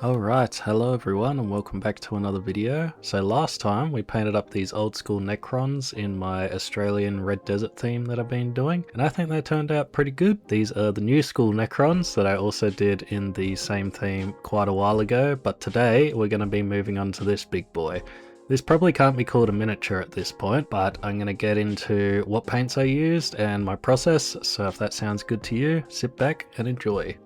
Alright, hello everyone and welcome back to another video. So last time we painted up these old school Necrons in my Australian Red Desert theme that I've been doing, and I think they turned out pretty good. These are the new school Necrons that I also did in the same theme quite a while ago, but today we're going to be moving on to this big boy. This probably can't be called a miniature at this point, but I'm going to get into what paints I used and my process, so if that sounds good to you, sit back and enjoy.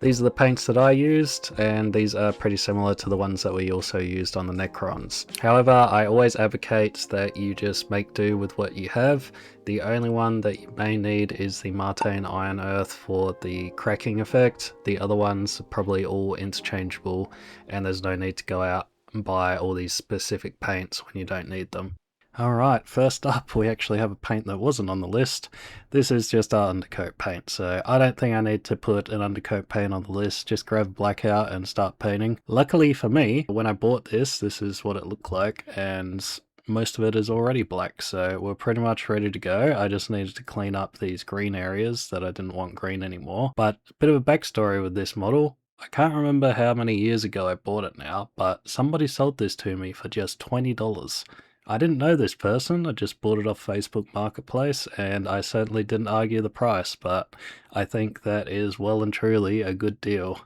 These are the paints that I used, and these are pretty similar to the ones that we also used on the Necrons. However, I always advocate that you just make do with what you have. The only one that you may need is the Martane Iron Earth for the cracking effect. The other ones are probably all interchangeable, and there's no need to go out and buy all these specific paints when you don't need them. Alright, first up we actually have a paint that wasn't on the list. This is just our undercoat paint, so I don't think I need to put an undercoat paint on the list. Just grab black out and start painting. Luckily for me, when I bought this is what it looked like, and most of it is already black, so we're pretty much ready to go. I just needed to clean up these green areas that I didn't want green anymore. But a bit of a backstory with this model. I can't remember how many years ago I bought it now, but somebody sold this to me for just $20. I didn't know this person, I just bought it off Facebook Marketplace, and I certainly didn't argue the price, but I think that is well and truly a good deal.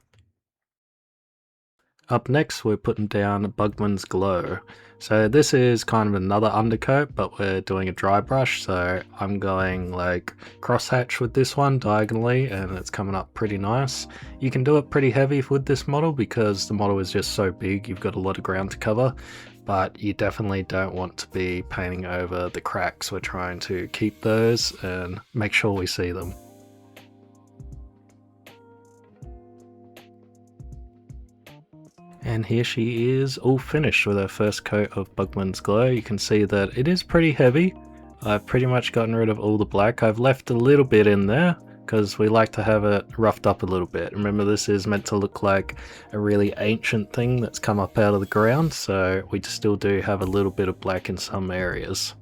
Up next we're putting down Bugman's Glow. So this is kind of another undercoat, but we're doing a dry brush, so I'm going like crosshatch with this one diagonally, and it's coming up pretty nice. You can do it pretty heavy with this model because the model is just so big, you've got a lot of ground to cover. But you definitely don't want to be painting over the cracks. We're trying to keep those and make sure we see them. And here she is, all finished with her first coat of Bugman's Glow. You can see that it is pretty heavy. I've pretty much gotten rid of all the black. I've left a little bit in there because we like to have it roughed up a little bit. Remember, this is meant to look like a really ancient thing that's come up out of the ground, so we still do have a little bit of black in some areas.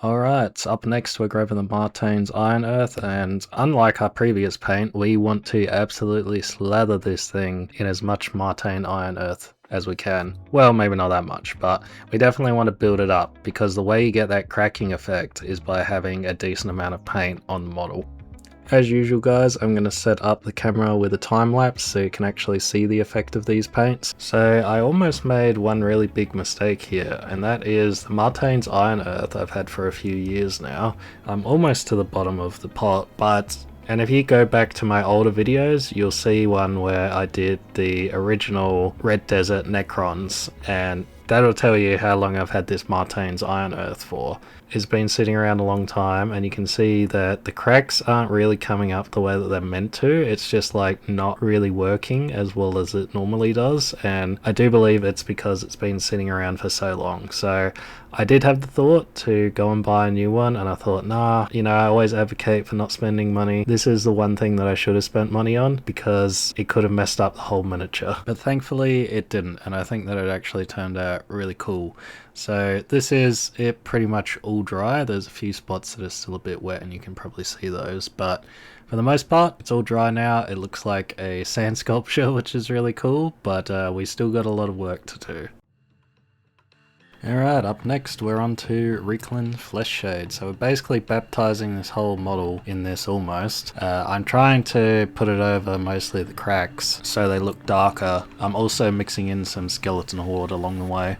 Alright, up next we're grabbing the Martane's Iron Earth, and unlike our previous paint, we want to absolutely slather this thing in as much Martane Iron Earth as we can. Well, maybe not that much, but we definitely want to build it up, because the way you get that cracking effect is by having a decent amount of paint on the model. As usual guys, I'm going to set up the camera with a time lapse so you can actually see the effect of these paints. So I almost made one really big mistake here, and that is the Martane's Iron Earth I've had for a few years now. I'm almost to the bottom of the pot, and if you go back to my older videos, you'll see one where I did the original Red Desert Necrons, and that'll tell you how long I've had this Martane's Iron Earth for. It's been sitting around a long time, and you can see that the cracks aren't really coming up the way that they're meant to. It's just like not really working as well as it normally does, and I do believe it's because it's been sitting around for so long. So I did have the thought to go and buy a new one, and I thought, nah, you know, I always advocate for not spending money. This is the one thing that I should have spent money on because it could have messed up the whole miniature. But thankfully it didn't, and I think that it actually turned out really cool. So this is it pretty much all dry. There's a few spots that are still a bit wet and you can probably see those, but for the most part it's all dry now. It looks like a sand sculpture, which is really cool, but we still got a lot of work to do. Alright, up next we're on to Reclin Flesh Shade. So we're basically baptizing this whole model in this almost. I'm trying to put it over mostly the cracks so they look darker. I'm also mixing in some skeleton horde along the way.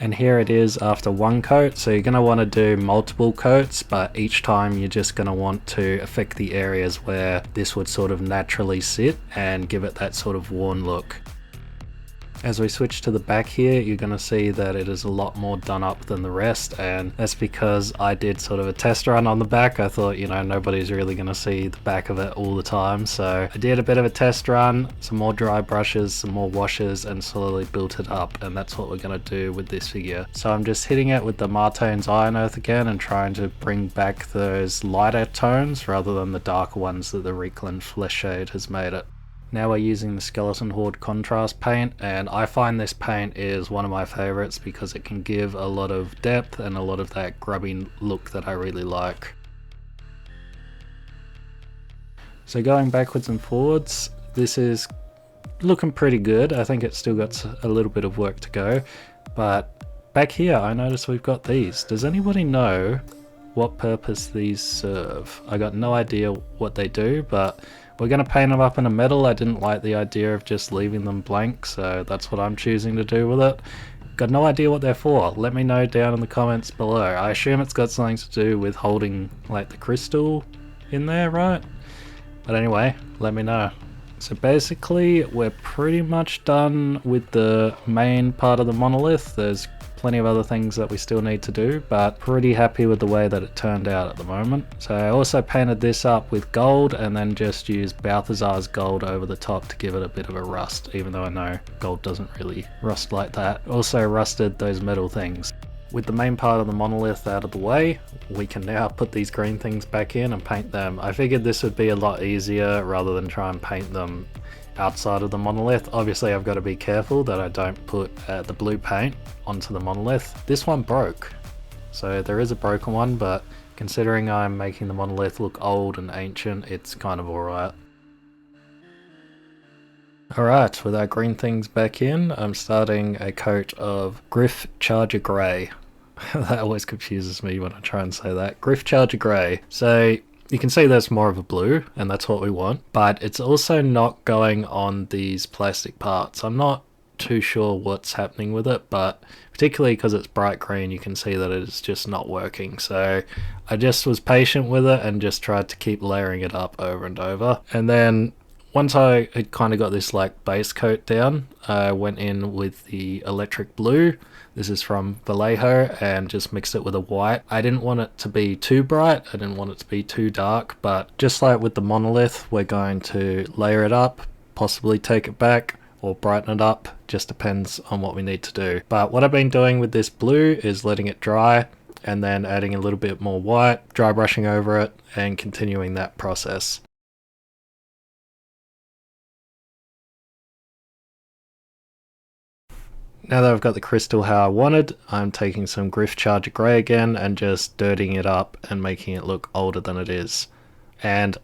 And here it is after one coat, so you're going to want to do multiple coats, but each time you're just going to want to affect the areas where this would sort of naturally sit and give it that sort of worn look. As we switch to the back here, you're going to see that it is a lot more done up than the rest, and that's because I did sort of a test run on the back. I thought, you know, nobody's really going to see the back of it all the time, so I did a bit of a test run, some more dry brushes, some more washes, and slowly built it up, and that's what we're going to do with this figure. So I'm just hitting it with the Martane's Iron Earth again and trying to bring back those lighter tones rather than the darker ones that the Reclin Flesh Shade has made it. Now we're using the Skeleton Horde contrast paint, and I find this paint is one of my favorites because it can give a lot of depth and a lot of that grubby look that I really like. So going backwards and forwards, this is looking pretty good. I think it's still got a little bit of work to go, but back here I noticed we've got these. Does anybody know what purpose these serve? I got no idea what they do, but we're going to paint them up in a metal. I didn't like the idea of just leaving them blank, so that's what I'm choosing to do with it. Got no idea what they're for. Let me know down in the comments below. I assume it's got something to do with holding like the crystal in there, right? But anyway, let me know. So basically we're pretty much done with the main part of the monolith. There's plenty of other things that we still need to do, but pretty happy with the way that it turned out at the moment. So I also painted this up with gold and then just used Balthazar's gold over the top to give it a bit of a rust, even though I know gold doesn't really rust like that. Also rusted those metal things. With the main part of the monolith out of the way, we can now put these green things back in and paint them. I figured this would be a lot easier rather than try and paint them outside of the monolith. Obviously I've got to be careful that I don't put the blue paint onto the monolith. This one broke, so there is a broken one, but considering I'm making the monolith look old and ancient, it's kind of alright. Alright, with our green things back in, I'm starting a coat of Griff Charger Grey. That always confuses me when I try and say that. Griff Charger Grey. So you can see that's more of a blue, and that's what we want, but it's also not going on these plastic parts. I'm not too sure what's happening with it, but particularly because it's bright green, you can see that it's just not working. So I just was patient with it and just tried to keep layering it up over and over. And then once I had kind of got this like base coat down, I went in with the electric blue. This is from Vallejo, and just mixed it with a white. I didn't want it to be too bright, I didn't want it to be too dark, but just like with the monolith, we're going to layer it up, possibly take it back, or brighten it up, just depends on what we need to do. But what I've been doing with this blue is letting it dry, and then adding a little bit more white, dry brushing over it, and continuing that process. Now that I've got the crystal how I wanted, I'm taking some Griff Charger Grey again and just dirtying it up and making it look older than it is. And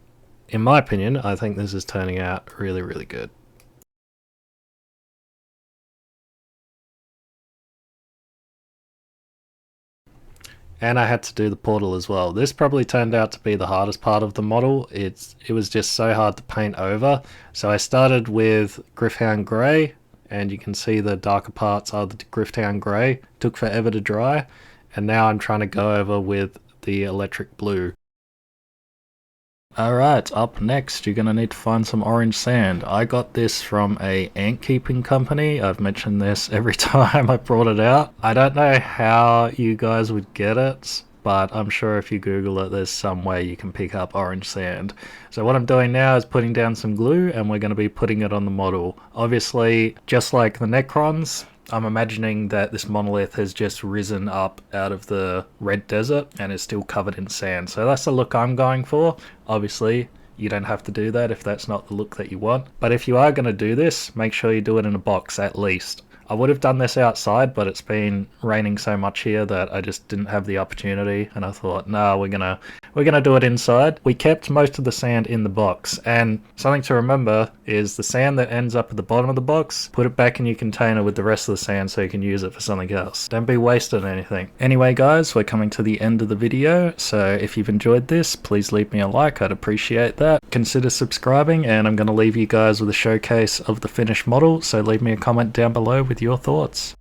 in my opinion, I think this is turning out really, really good. And I had to do the portal as well. This probably turned out to be the hardest part of the model. It was just so hard to paint over. So I started with Griffhound Grey, and you can see the darker parts are the Grifftown Grey. Took forever to dry, and now I'm trying to go over with the electric blue. Alright, up next you're going to need to find some orange sand. I got this from a ant keeping company. I've mentioned this every time I brought it out. I don't know how you guys would get it, but I'm sure if you Google it, there's some way you can pick up orange sand. So what I'm doing now is putting down some glue, and we're going to be putting it on the model. Obviously, just like the Necrons, I'm imagining that this monolith has just risen up out of the red desert and is still covered in sand. So that's the look I'm going for. Obviously, you don't have to do that if that's not the look that you want. But if you are going to do this, make sure you do it in a box at least. I would have done this outside, but it's been raining so much here that I just didn't have the opportunity, and I thought, no, we're gonna do it inside. We kept most of the sand in the box, and something to remember is the sand that ends up at the bottom of the box, put it back in your container with the rest of the sand so you can use it for something else. Don't be wasting anything. Anyway guys, we're coming to the end of the video, so if you've enjoyed this, please leave me a like, I'd appreciate that. Consider subscribing, and I'm going to leave you guys with a showcase of the finished model, so leave me a comment down below with your thoughts.